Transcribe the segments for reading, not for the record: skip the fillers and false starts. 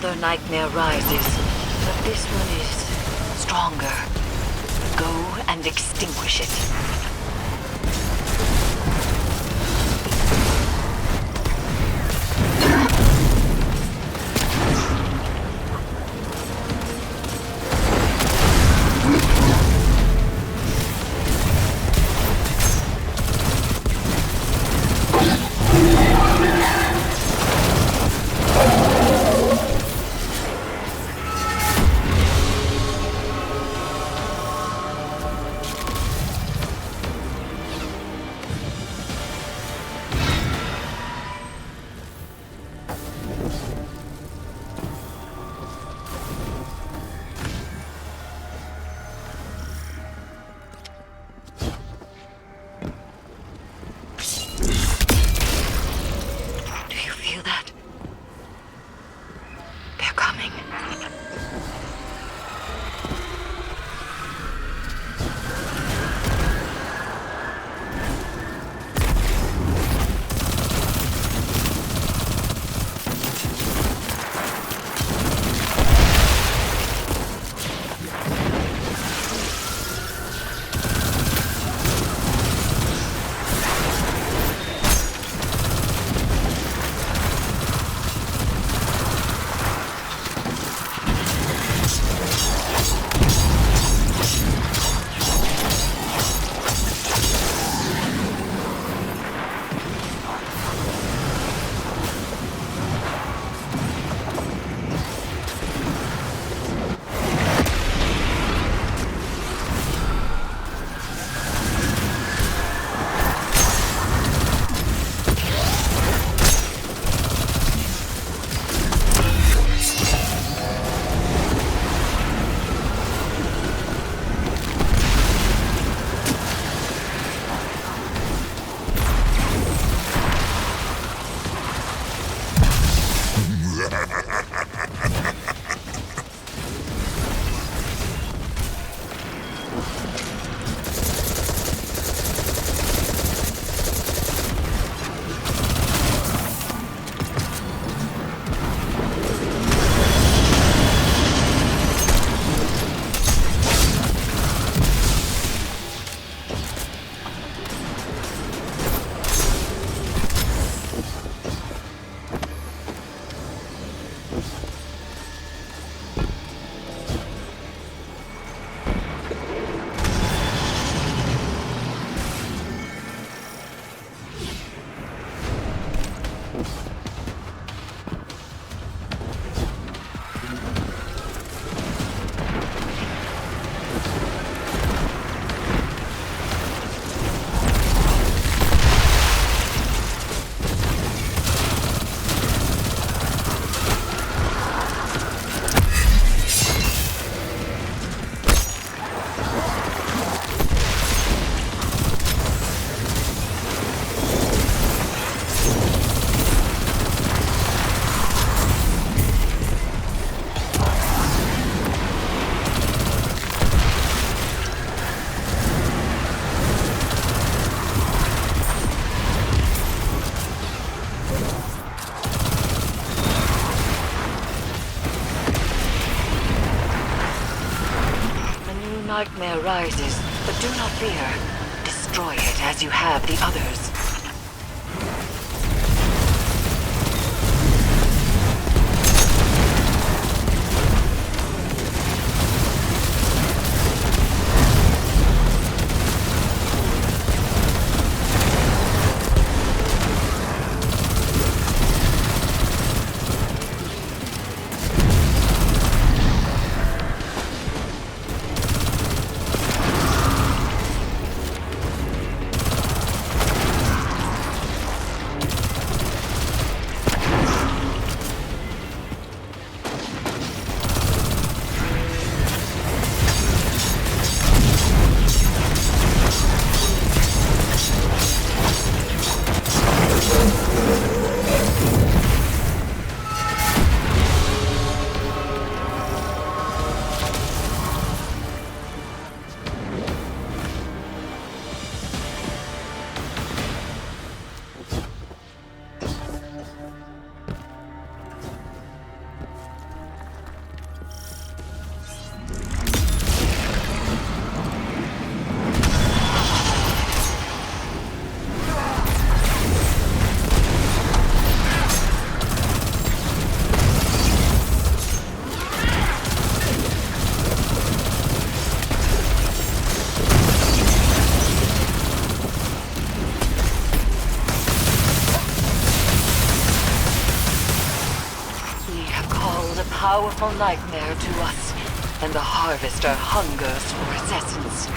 Another nightmare rises, but this one is stronger. Go and extinguish it. Nightmare rises, but do not fear. Destroy it as you have the others. peaceful nightmare to us, and the Harvester hungers for its essence.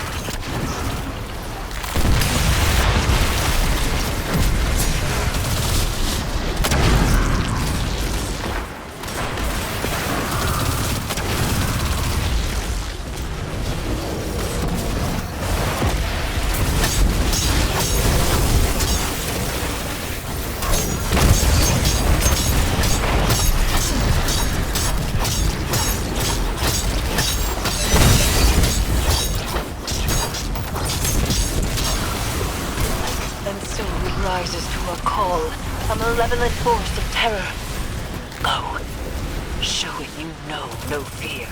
Rises to a call, a malevolent force of terror. Go. Show it you know no fear.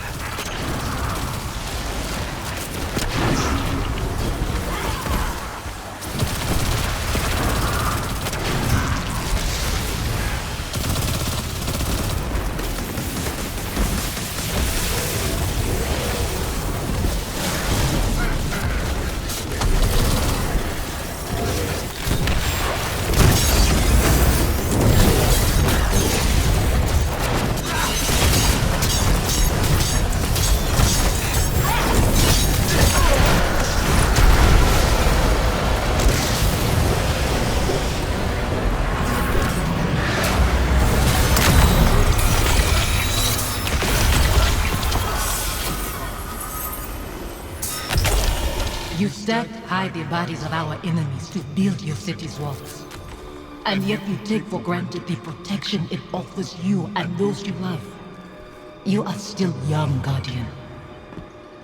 You stacked high the bodies of our enemies to build your city's walls. And yet you take for granted the protection it offers you and those you love. You are still young, Guardian.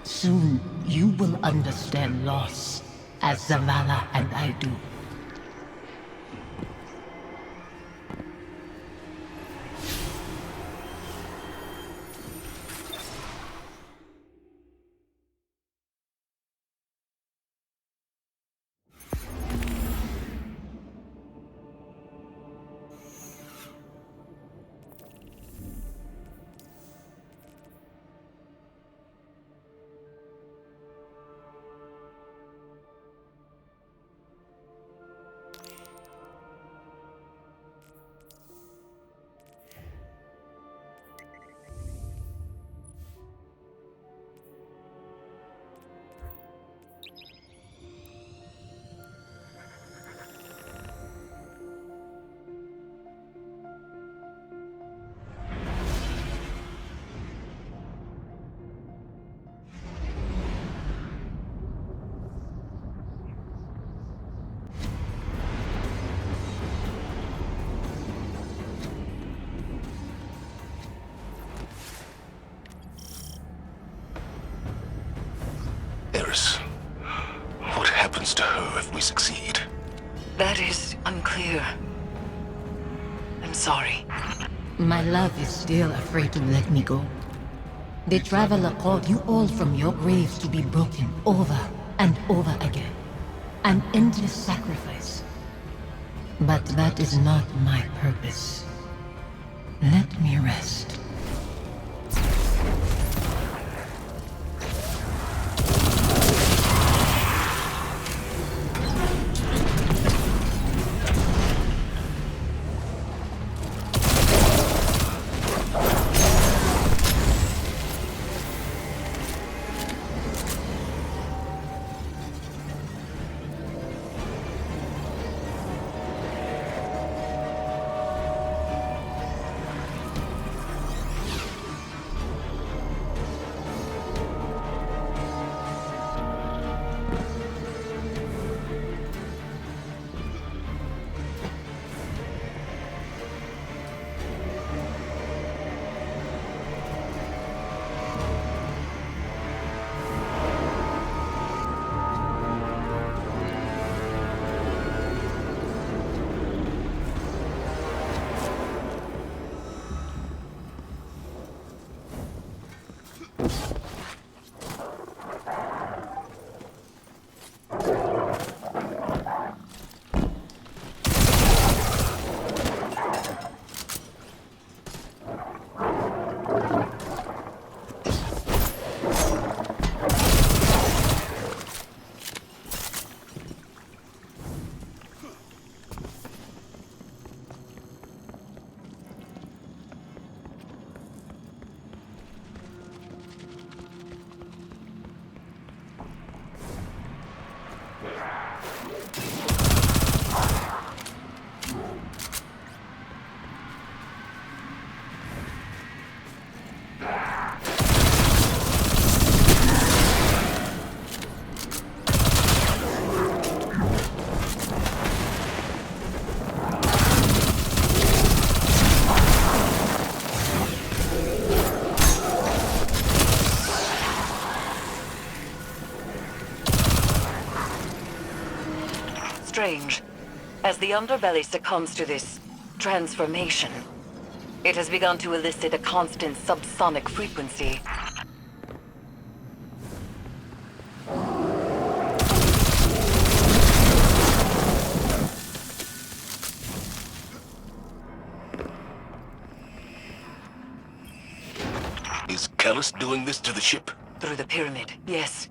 Soon, you will understand loss, as Zavala and I do. Eris, what happens to her if we succeed? That is unclear. I'm sorry. My love is still afraid to let me go. The Traveler called you all from your graves to be broken over and over again. An endless sacrifice. But that is not my purpose. Let me rest. strange. As the underbelly succumbs to this transformation, it has begun to elicit a constant subsonic frequency. Is Callus doing this to the ship? Through the pyramid, yes.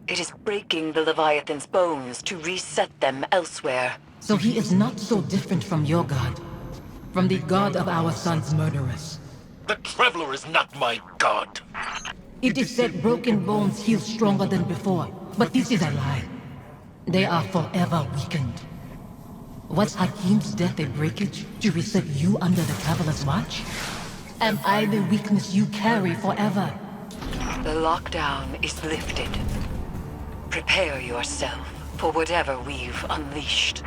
It is breaking the Leviathan's bones to reset them elsewhere. So he is not so different from your god. From the god of our son's murderers. The Traveler is not my god. It is said broken bones heal stronger than before, but this is a lie. They are forever weakened. Was Hakim's death a breakage to reset you under the Traveler's watch? Am I the weakness you carry forever? The lockdown is lifted. Prepare yourself for whatever we've unleashed.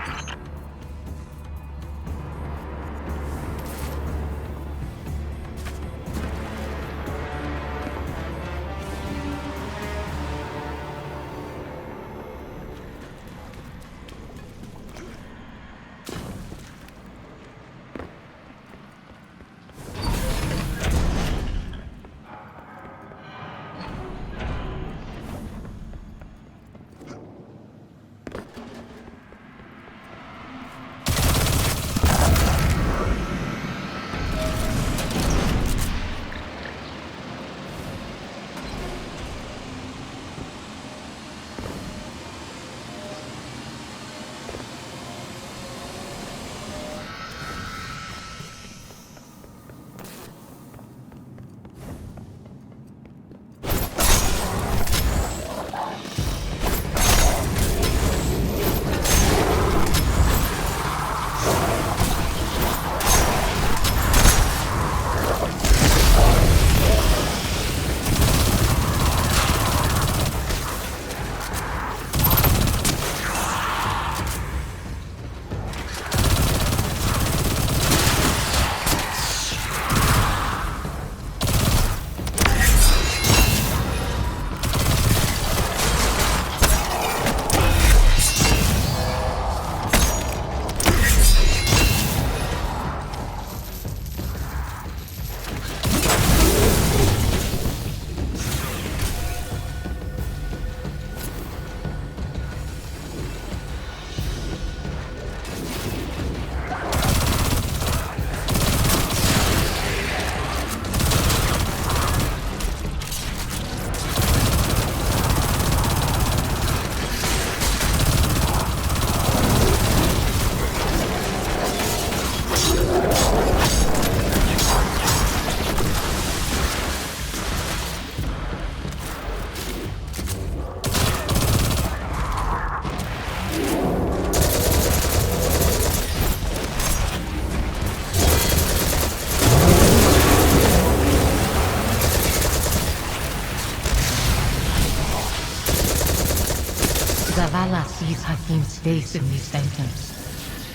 Zavala sees Hakim's face in these phantoms.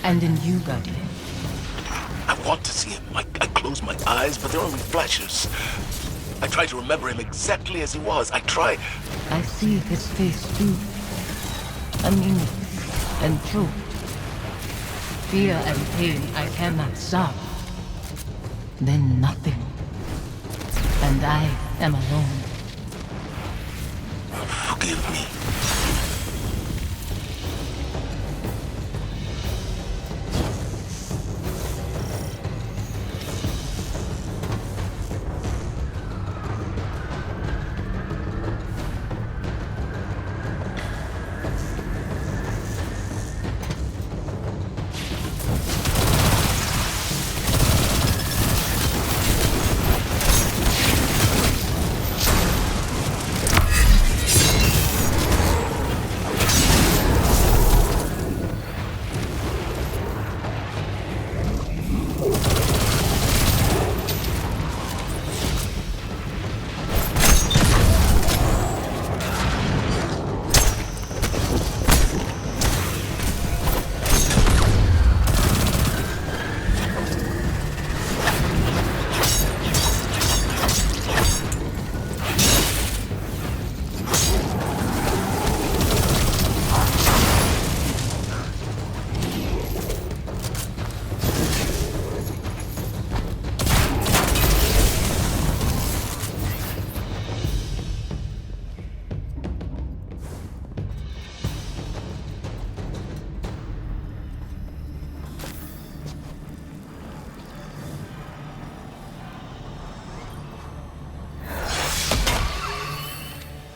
And in you, Guardian. I want to see him. I close my eyes, but they're only flashes. I try to remember him exactly as he was. I try. I see his face too. Anemic and choked. Fear and pain I cannot stop. Then nothing. And I am alone. Forgive me.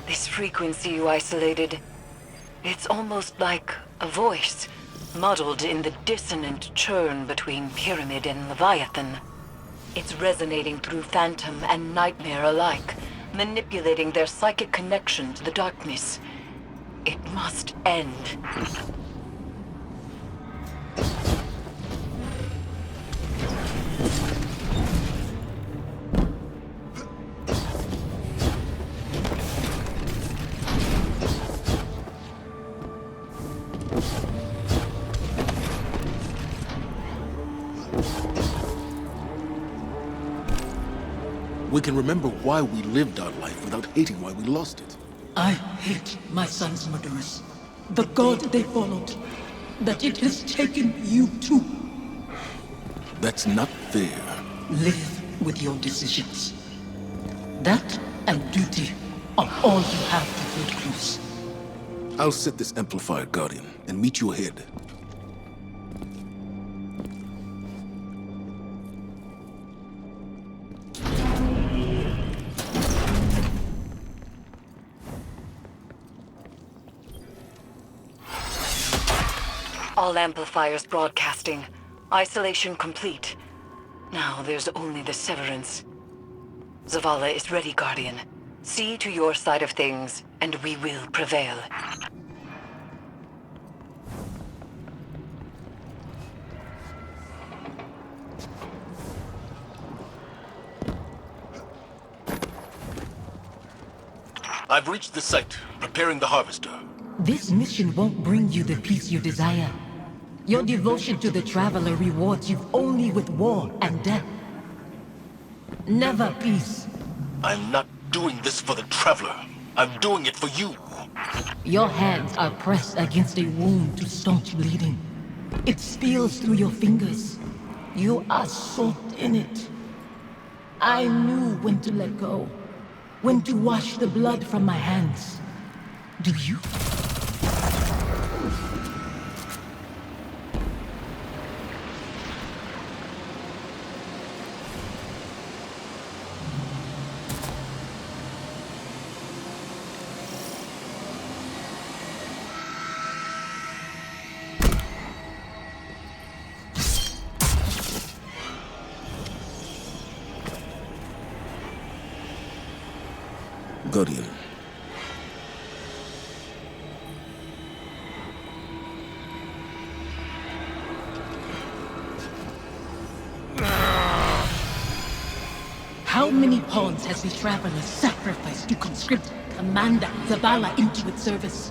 This frequency you isolated, it's almost like a voice, muddled in the dissonant churn between Pyramid and Leviathan. It's resonating through Phantom and Nightmare alike, manipulating their psychic connection to the darkness. It must end. We can remember why we lived our life without hating why we lost it. I hate my son's murderers. The god they followed. That it has taken you too. That's not fair. Live with your decisions. That and duty are all you have to hold close. I'll set this amplifier, Guardian, and meet you ahead. All amplifiers broadcasting. Isolation complete. Now there's only the severance. Zavala is ready, Guardian. See to your side of things, and we will prevail. I've reached the site, preparing the harvester. This mission won't bring you the peace you desire. Your devotion to the Traveler rewards you only with war and death. Never peace. I'm not doing this for the Traveler. I'm doing it for you. Your hands are pressed against a wound to staunch bleeding. It spills through your fingers. You are soaked in it. I knew when to let go. When to wash the blood from my hands. Do you? Guardian. How many pawns has the Traveler sacrificed to conscript Commander Zavala into its service?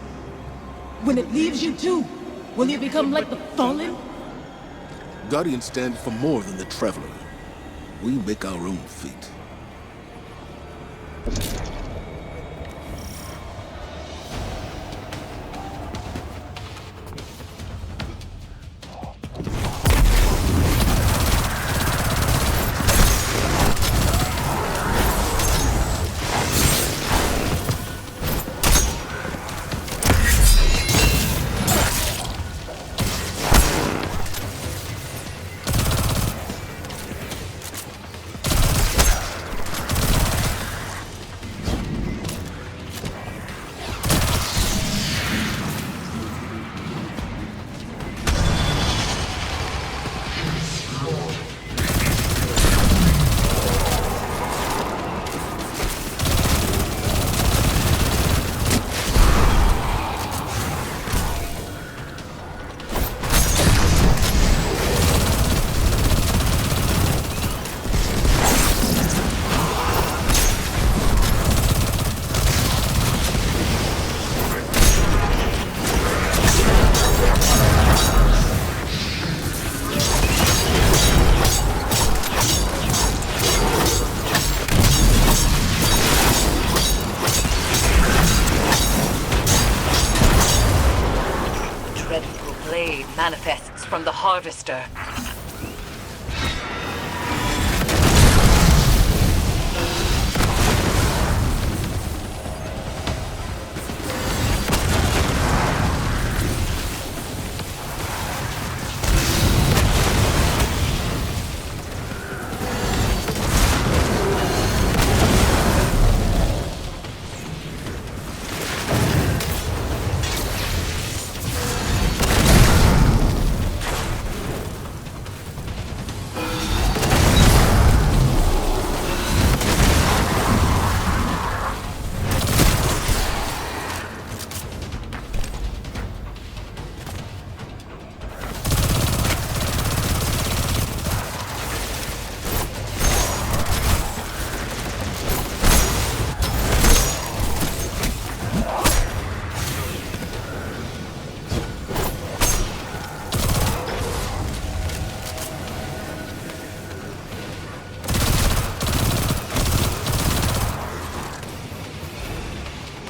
When it leaves you too, will you become like the Fallen? Guardians stand for more than the Traveler. We make our own fate. Manifests from the Harvester.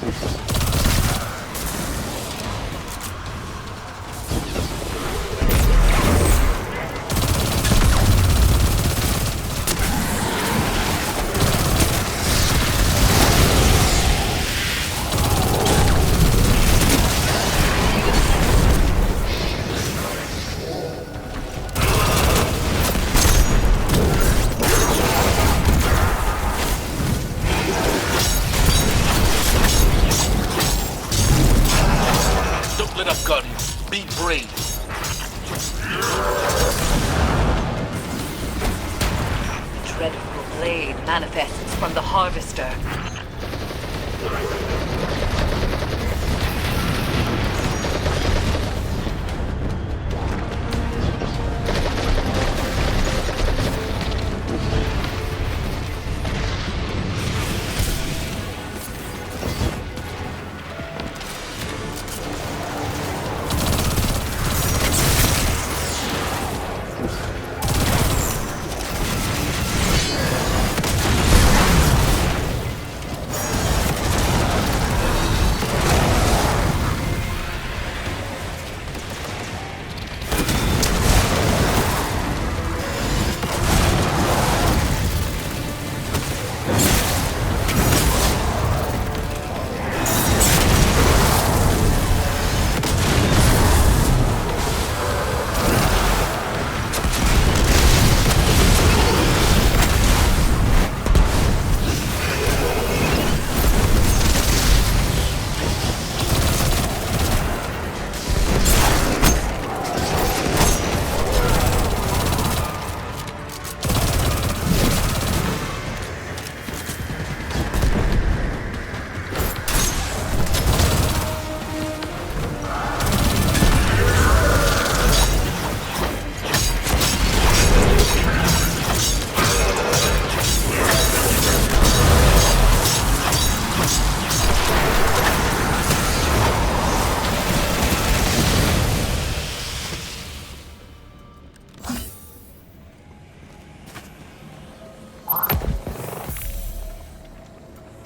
Don't let up, Guardian. Be brave. The dreadful blade manifests from the Harvester.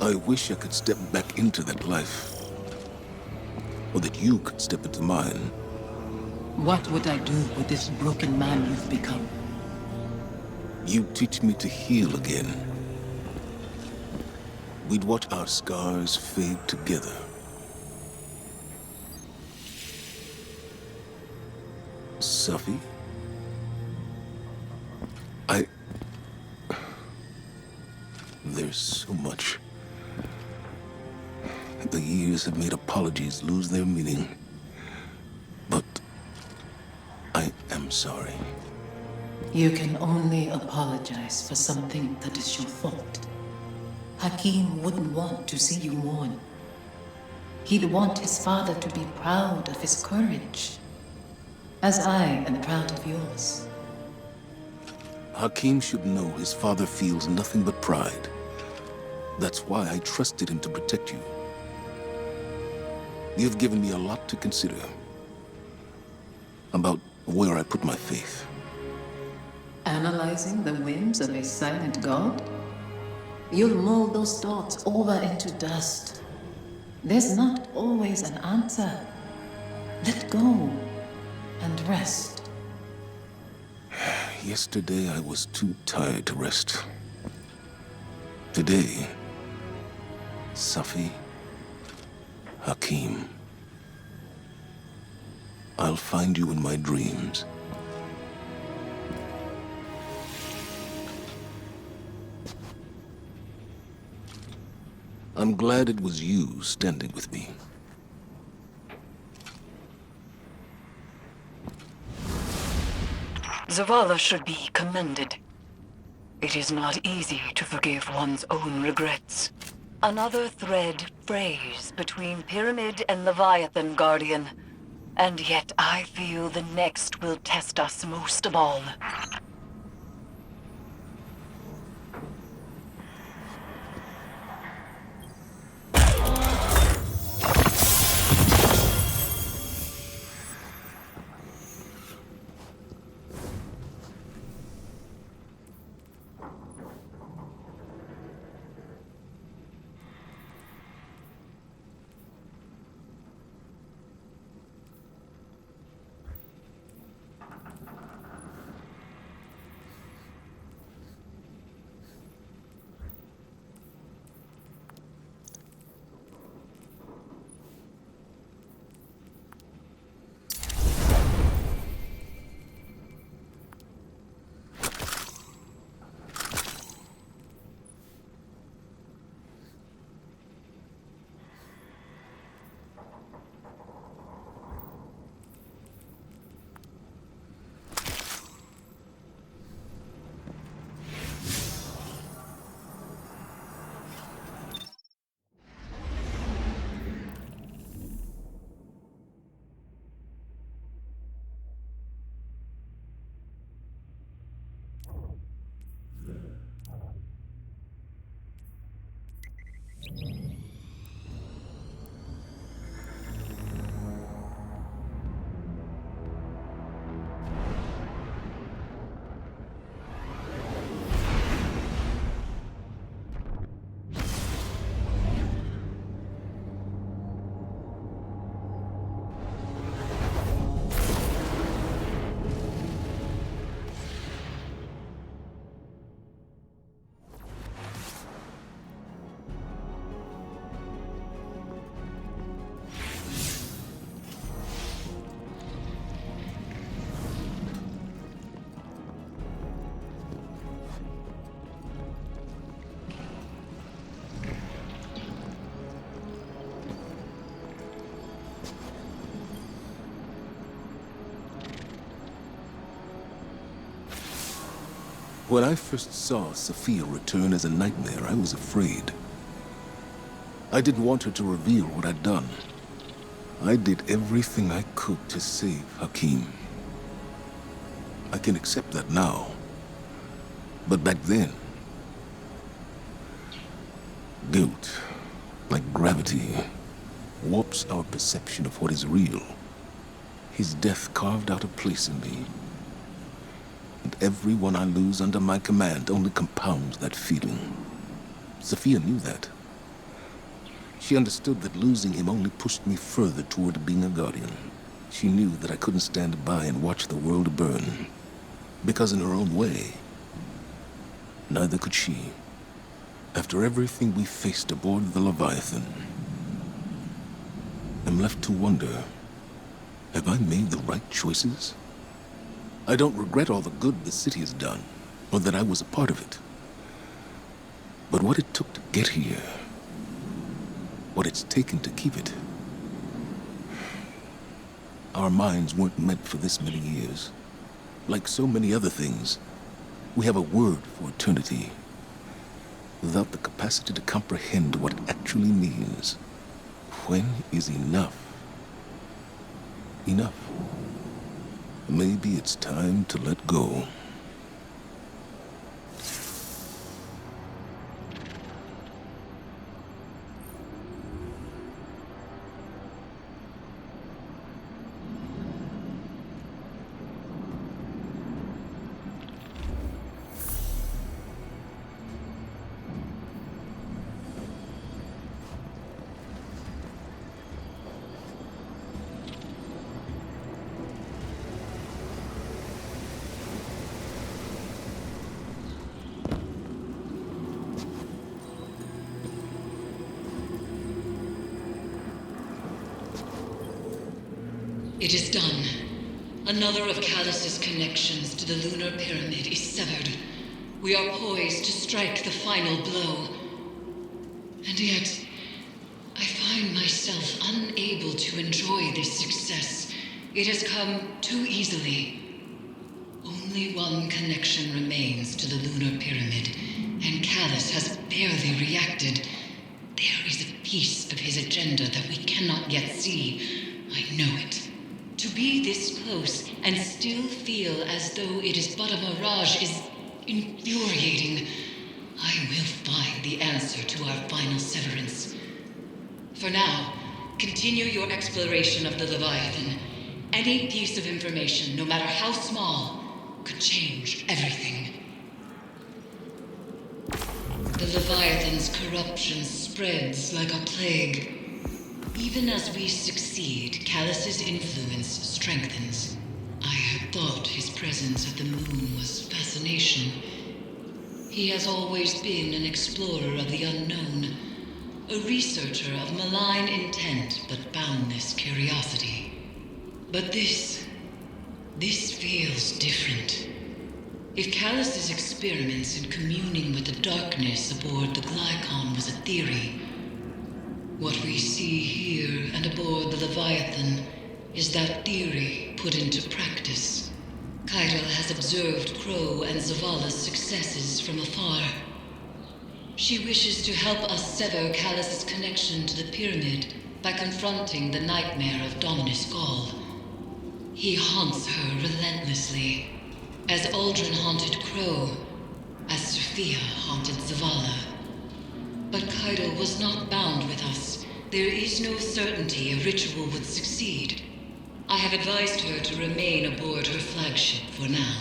I wish I could step back into that life. Or that you could step into mine. What would I do with this broken man you've become? You teach me to heal again. We'd watch our scars fade together. Safi? There's so much. The years have made apologies lose their meaning. But I am sorry. You can only apologize for something that is your fault. Hakim wouldn't want to see you mourn. He'd want his father to be proud of his courage, as I am proud of yours. Hakim should know his father feels nothing but pride. That's why I trusted him to protect you. You've given me a lot to consider about where I put my faith. Analyzing the whims of a silent god? You'll mold those thoughts over into dust. There's not always an answer. Let go and rest. Yesterday I was too tired to rest. Today, Safi, Hakim, I'll find you in my dreams. I'm glad it was you standing with me. Zavala should be commended. It is not easy to forgive one's own regrets. Another thread frays between Pyramid and Leviathan, Guardian. And yet I feel the next will test us most of all. When I first saw Sophia return as a nightmare, I was afraid. I didn't want her to reveal what I'd done. I did everything I could to save Hakim. I can accept that now. But back then, guilt, like gravity, warps our perception of what is real. His death carved out a place in me. And everyone I lose under my command only compounds that feeling. Sophia knew that. She understood that losing him only pushed me further toward being a guardian. She knew that I couldn't stand by and watch the world burn. Because in her own way, neither could she. After everything we faced aboard the Leviathan, I'm left to wonder, have I made the right choices? I don't regret all the good the city has done, or that I was a part of it. But what it took to get here, what it's taken to keep it. Our minds weren't meant for this many years. Like so many other things, we have a word for eternity, without the capacity to comprehend what it actually means. When is enough? Enough. Maybe it's time to let go. It is done. Another of Calus's connections to the lunar pyramid is severed. We are poised to strike the final blow. And yet, I find myself unable to enjoy this success. It has come too easily. Only one connection remains to the lunar pyramid, and Calus has barely reacted. There is a piece of his agenda that we cannot yet see. I know it. To be this close and still feel as though it is but a mirage is infuriating. I will find the answer to our final severance. For now, continue your exploration of the Leviathan. Any piece of information, no matter how small, could change everything. The Leviathan's corruption spreads like a plague. Even as we succeed, Calus's influence strengthens. I had thought his presence at the moon was fascination. He has always been an explorer of the unknown, a researcher of malign intent but boundless curiosity. But this feels different. If Calus's experiments in communing with the darkness aboard the Glykon was a theory, what we see here and aboard the Leviathan is that theory put into practice. Keitel has observed Crow and Zavala's successes from afar. She wishes to help us sever Calus's connection to the pyramid by confronting the nightmare of Dominus Gaul. He haunts her relentlessly, as Aldrin haunted Crow, as Sophia haunted Zavala. But Keitel was not bound with us. There is no certainty a ritual would succeed. I have advised her to remain aboard her flagship for now.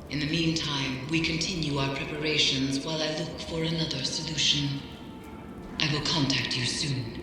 In the meantime, we continue our preparations while I look for another solution. I will contact you soon.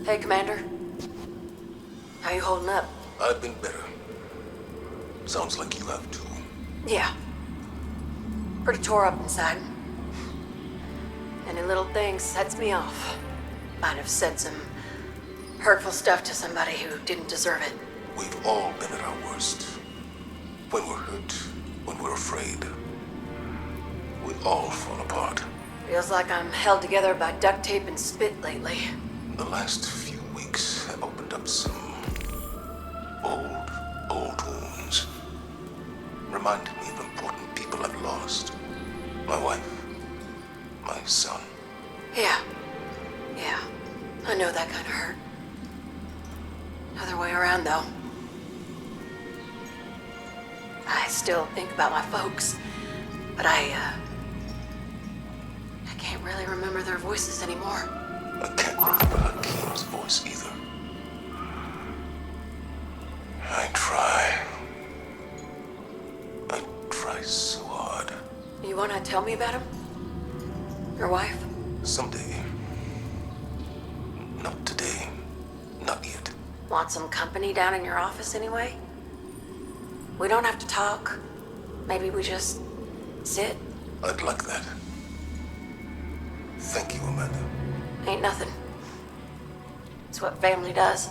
Hey, Commander. How you holding up? I've been better. Sounds like you have too. Yeah. Pretty tore up inside. Any little thing sets me off. Might have said some hurtful stuff to somebody who didn't deserve it. We've all been at our worst. When we're hurt, when we're afraid. We all fall apart. Feels like I'm held together by duct tape and spit lately. The last few weeks have opened up some old wounds. Reminded me of important people I've lost. My wife, my son. Yeah. I know that kind of hurt. Other way around, though. I still think about my folks, but I can't really remember their voices anymore. I can't remember Hakeem's voice either. I try so hard. You wanna tell me about him? Your wife? Someday. Not today. Not yet. Want some company down in your office anyway? We don't have to talk. Maybe we just sit. I'd like that. Thank you, Amanda. Ain't nothing. It's what family does.